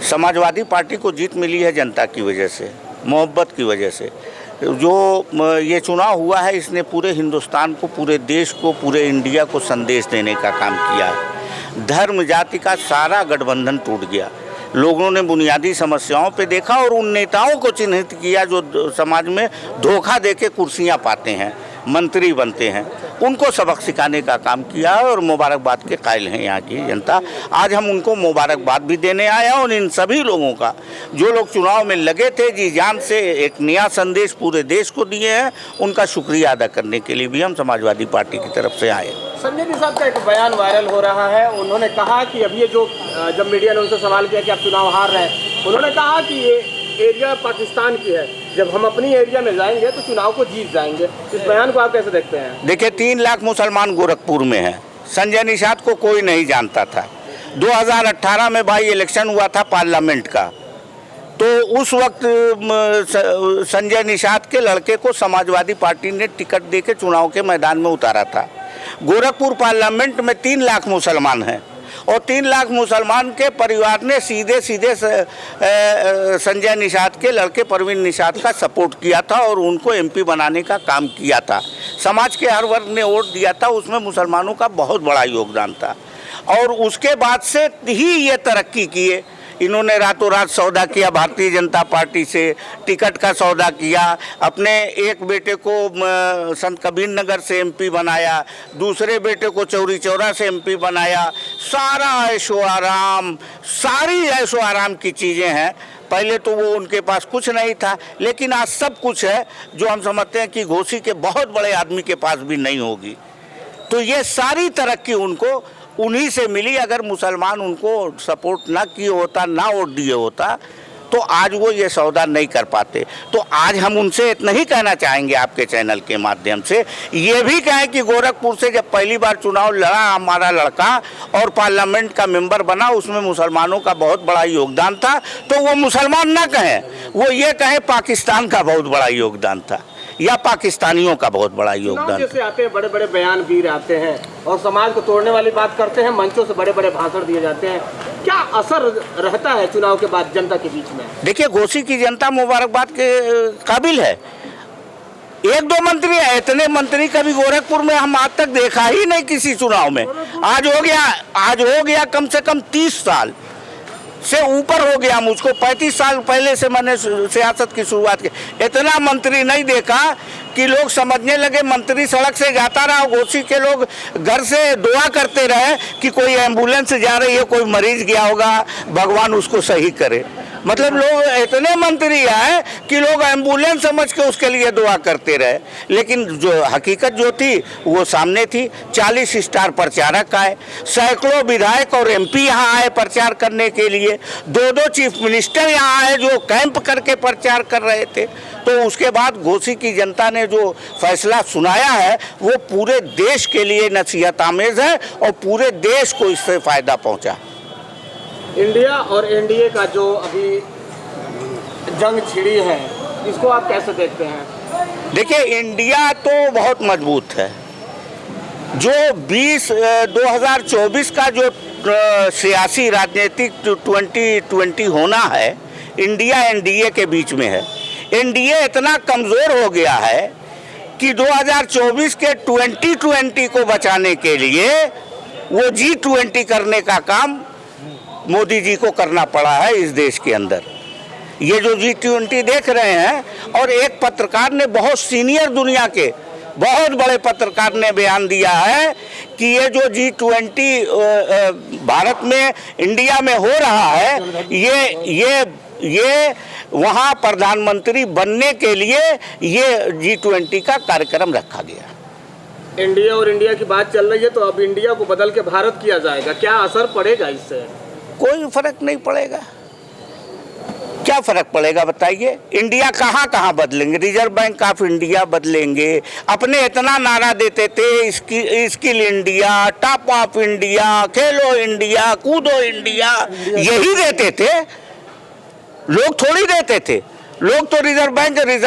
Samajwadi party को जीत मिली है जनता की वजह से, मोहब्बत की वजह से। जो ये चुनाव हुआ है इसने पूरे हिंदुस्तान को, पूरे देश को, पूरे इंडिया को संदेश देने का काम किया है। धर्म जाति का सारा गठबंधन टूट गया। लोगों ने बुनियादी समस्याओं पे देखा और उन नेताओं को चिन्हित किया जो समाज में धोखा देके कुर्सियां पाते हैं, मंत्री बनते हैं, उनको सबक सिखाने का काम किया है और मुबारकबाद के कायल हैं यहाँ की जनता। आज हम उनको मुबारकबाद भी देने आए हैं और इन सभी लोगों का, जो लोग चुनाव में लगे थे, जी जान से एक नया संदेश पूरे देश को दिए हैं, उनका शुक्रिया अदा करने के लिए भी हम समाजवादी पार्टी की तरफ से आए। संजय निषाद का एक बयान वायरल हो रहा है। उन्होंने कहा कि अब ये जो जब मीडिया ने उनसे सवाल किया कि आप चुनाव हार रहे हैं, उन्होंने कहा कि ये एरिया पाकिस्तान की है, जब हम अपनी एरिया में जाएंगे तो चुनाव को जीत जाएंगे। इस बयान को आप कैसे देखते हैं? देखिए, 3 लाख मुसलमान गोरखपुर में हैं। संजय निषाद को कोई नहीं जानता था। 2018 में भाई इलेक्शन हुआ था पार्लियामेंट का, तो उस वक्त संजय निषाद के लड़के को समाजवादी पार्टी ने टिकट देके चुनाव के मैदान में उतारा था। गोरखपुर पार्लियामेंट में 3 लाख मुसलमान हैं और 3 लाख मुसलमान के परिवार ने सीधे सीधे संजय निषाद के लड़के परवीन निषाद का सपोर्ट किया था और उनको एमपी बनाने का काम किया था। समाज के हर वर्ग ने वोट दिया था, उसमें मुसलमानों का बहुत बड़ा योगदान था और उसके बाद से ही ये तरक्की किए। इन्होंने रातों रात सौदा किया भारतीय जनता पार्टी से, टिकट का सौदा किया, अपने एक बेटे को संत कबीर नगर से एमपी बनाया, दूसरे बेटे को चौरी चौरा से एमपी बनाया। सारा ऐशो आराम, सारी ऐशो आराम की चीज़ें हैं। पहले तो वो उनके पास कुछ नहीं था, लेकिन आज सब कुछ है, जो हम समझते हैं कि घोसी के बहुत बड़े आदमी के पास भी नहीं होगी। तो ये सारी तरक्की उनको उन्हीं से मिली। अगर मुसलमान उनको सपोर्ट ना किए होता, ना वोट दिए होता, तो आज वो ये सौदा नहीं कर पाते। तो आज हम उनसे इतना ही कहना चाहेंगे आपके चैनल के माध्यम से, ये भी कहें कि गोरखपुर से जब पहली बार चुनाव लड़ा हमारा लड़का और पार्लियामेंट का मेंबर बना, उसमें मुसलमानों का बहुत बड़ा योगदान था। तो वो मुसलमान ना कहें, वो ये कहें पाकिस्तान का बहुत बड़ा योगदान था या पाकिस्तानियों का बहुत बड़ा योगदान। जैसे आते हैं बड़े बड़े बयान वीर आते हैं और समाज को तोड़ने वाली बात करते हैं, मंचों से बड़े बड़े भाषण दिए जाते हैं, क्या असर रहता है चुनाव के बाद जनता के बीच में? देखिए, घोसी की जनता मुबारकबाद के काबिल है। 1-2 मंत्री है, इतने मंत्री कभी गोरखपुर में हम आज तक देखा ही नहीं किसी चुनाव में। आज हो गया कम से कम 30 साल से ऊपर हो गया मुझको। 35 साल पहले से मैंने सियासत की शुरुआत की, इतना मंत्री नहीं देखा कि लोग समझने लगे मंत्री सड़क से जाता रहा, घोसी के लोग घर से दुआ करते रहे कि कोई एम्बुलेंस जा रही है, कोई मरीज गया होगा, भगवान उसको सही करे। मतलब लोग इतने मंत्री आए कि लोग एम्बुलेंस समझ के उसके लिए दुआ करते रहे। लेकिन जो हकीकत जो थी वो सामने थी। 40 स्टार प्रचारक आए, सैकड़ों विधायक और एमपी यहाँ आए प्रचार करने के लिए, 2-2 चीफ मिनिस्टर यहाँ आए जो कैंप करके प्रचार कर रहे थे। तो उसके बाद घोसी की जनता ने जो फैसला सुनाया है वो पूरे देश के लिए नसीहत आमेज है और पूरे देश को इससे फ़ायदा पहुँचा। इंडिया और एनडीए का जो अभी जंग छिड़ी है, इसको आप कैसे देखते हैं? देखिए, इंडिया तो बहुत मजबूत है। जो 2024 का जो सियासी राजनीतिक 2020 होना है, इंडिया एनडीए के बीच में है। एनडीए इतना कमज़ोर हो गया है कि 2024 के 2020 को बचाने के लिए वो G20 करने का काम मोदी जी को करना पड़ा है इस देश के अंदर। ये जो G20 देख रहे हैं, और एक पत्रकार ने, बहुत सीनियर दुनिया के बहुत बड़े पत्रकार ने बयान दिया है कि ये जो G20 भारत में, इंडिया में हो रहा है, ये वहाँ प्रधानमंत्री बनने के लिए ये G20 का कार्यक्रम रखा गया। इंडिया और इंडिया की बात चल रही है, तो अब इंडिया को बदल के भारत किया जाएगा, क्या असर पड़ेगा इससे? कोई फर्क नहीं पड़ेगा। क्या फर्क पड़ेगा बताइए? इंडिया कहाँ कहाँ बदलेंगे? रिजर्व बैंक ऑफ इंडिया बदलेंगे। अपने इतना नारा देते थे, skill India, top of India, Khelo India, कूदो इंडिया, यही देते थे। लोग थोड़ी देते थे, लोग तो रिजर्व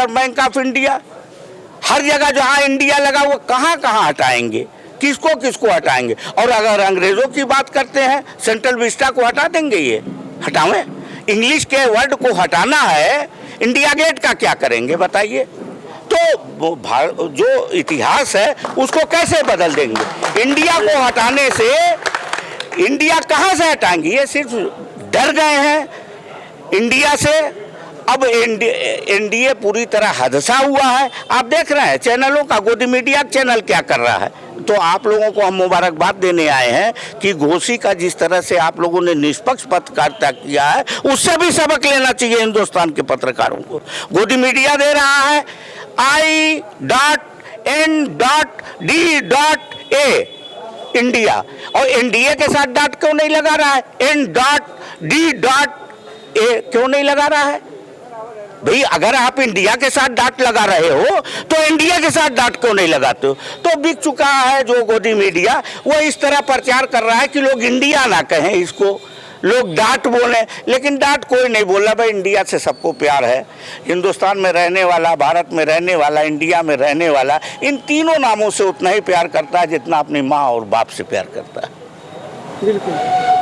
बैंक ऑफ इंडिया, हर जगह जहाँ इंडिया लगा वो कहाँ कहाँ हटाएंगे, किसको किसको हटाएंगे? और अगर अंग्रेज़ों की बात करते हैं, सेंट्रल विस्टा को हटा देंगे, ये हटावें। इंग्लिश के वर्ड को हटाना है, इंडिया गेट का क्या करेंगे बताइए। तो जो इतिहास है उसको कैसे बदल देंगे। इंडिया को हटाने से इंडिया कहाँ से हटाएंगे, ये सिर्फ डर गए हैं इंडिया से। अब एनडीए पूरी तरह हादसा हुआ है। आप देख रहे हैं चैनलों का, गोदी मीडिया चैनल क्या कर रहा है। तो आप लोगों को हम मुबारकबाद देने आए हैं कि घोषी का जिस तरह से आप लोगों ने निष्पक्ष पत्रकारिता किया है, उससे भी सबक लेना चाहिए हिंदुस्तान के पत्रकारों को। गोदी मीडिया दे रहा है I.N.D.A इंडिया, और एनडीए के साथ डॉट क्यों नहीं लगा रहा है, N.D.A क्यों नहीं लगा रहा है भाई। अगर आप इंडिया के साथ डॉट लगा रहे हो तो इंडिया के साथ डॉट क्यों नहीं लगाते हो। तो बिक चुका है जो गोदी मीडिया, वो इस तरह प्रचार कर रहा है कि लोग इंडिया ना कहें इसको, लोग डाट बोले, लेकिन डाट कोई नहीं बोल रहा भाई। इंडिया से सबको प्यार है, हिंदुस्तान में रहने वाला, भारत में रहने वाला, इंडिया में रहने वाला, इन तीनों नामों से उतना ही प्यार करता है जितना अपनी माँ और बाप से प्यार करता है। बिल्कुल।